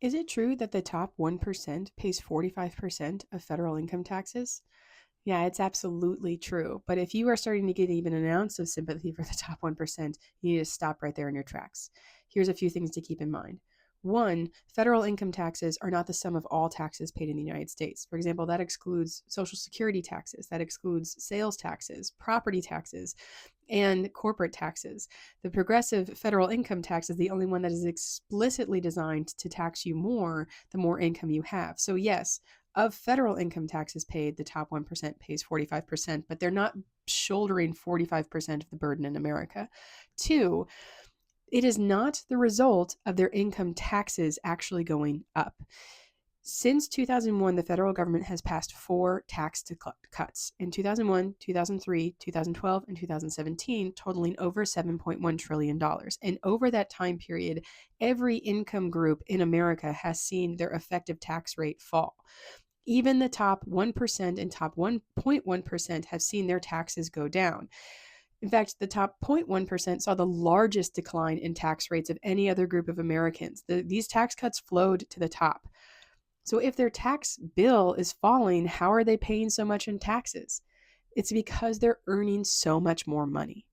Is it true that the top 1% pays 45% of federal income taxes? Yeah, it's absolutely true. But if you are starting to get even an ounce of sympathy for the top 1%, you need to stop right there in your tracks. Here's a few things to keep in mind. One, federal income taxes are not the sum of all taxes paid in the United States. For example, that excludes Social Security taxes, that excludes sales taxes, property taxes, and corporate taxes. The progressive federal income tax is the only one that is explicitly designed to tax you more the more income you have. So, yes, of federal income taxes paid, the top 1% pays 45%, but they're not shouldering 45% of the burden in America. Two, it is not the result of their income taxes actually going up. Since 2001, the federal government has passed four tax cuts in 2001, 2003, 2012, and 2017, totaling over $7.1 trillion. And over that time period, every income group in America has seen their effective tax rate fall. Even the top 1% and top 1.1% have seen their taxes go down. In fact, the top 0.1% saw the largest decline in tax rates of any other group of Americans. These tax cuts flowed to the top. So if their tax bill is falling, how are they paying so much in taxes? It's because they're earning so much more money.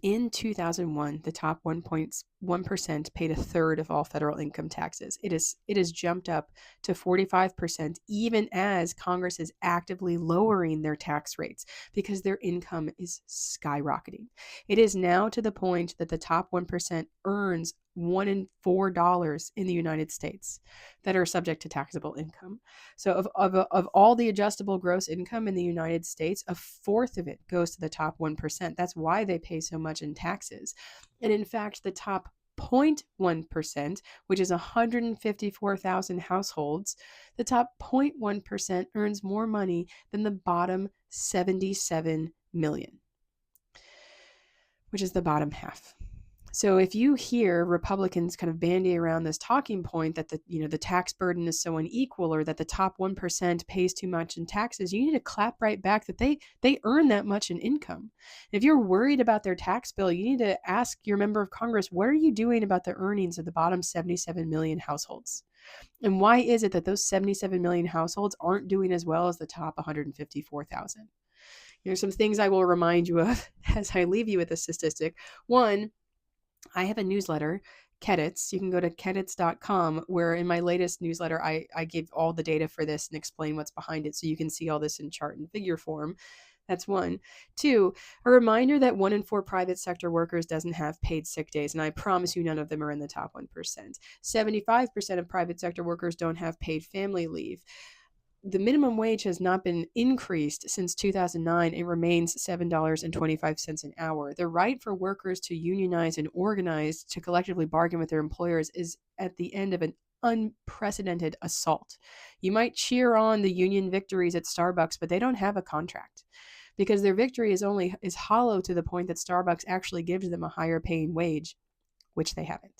In 2001, the top 1.1% paid a third of all federal income taxes. It has jumped up to 45% even as Congress is actively lowering their tax rates because their income is skyrocketing. It is now to the point that the top 1% earns $1 in $4 in the United States that are subject to taxable income. So of all the adjustable gross income in the United States, a fourth of it goes to the top 1%. That's why they pay so much in taxes. And in fact, the top 0.1%, which is 154,000 households, the top 0.1% earns more money than the bottom 77 million, which is the bottom half. So if you hear Republicans kind of bandy around this talking point that the tax burden is so unequal or that the top 1% pays too much in taxes, you need to clap right back that they earn that much in income. If you're worried about their tax bill, you need to ask your member of Congress, what are you doing about the earnings of the bottom 77 million households? And why is it that those 77 million households aren't doing as well as the top 154,000? Here's some things I will remind you of as I leave you with this statistic. One, I have a newsletter, Kedits. You can go to kedits.com, where in my latest newsletter, I give all the data for this and explain what's behind it so you can see all this in chart and figure form. That's one. Two, a reminder that 1 in 4 private sector workers doesn't have paid sick days, and I promise you none of them are in the top 1%. 75% of private sector workers don't have paid family leave. The minimum wage has not been increased since 2009. It remains $7.25 an hour. The right for workers to unionize and organize to collectively bargain with their employers is at the end of an unprecedented assault. You might cheer on the union victories at Starbucks, but they don't have a contract because their victory is hollow to the point that Starbucks actually gives them a higher paying wage, which they haven't.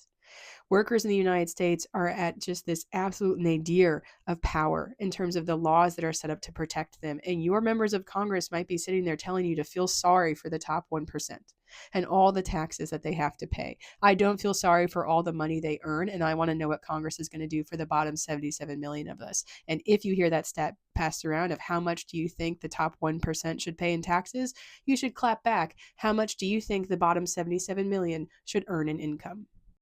Workers in the United States are at just this absolute nadir of power in terms of the laws that are set up to protect them. And your members of Congress might be sitting there telling you to feel sorry for the top 1% and all the taxes that they have to pay. I don't feel sorry for all the money they earn, and I want to know what Congress is going to do for the bottom 77 million of us. And if you hear that stat passed around of how much do you think the top 1% should pay in taxes, you should clap back. How much do you think the bottom 77 million should earn in income?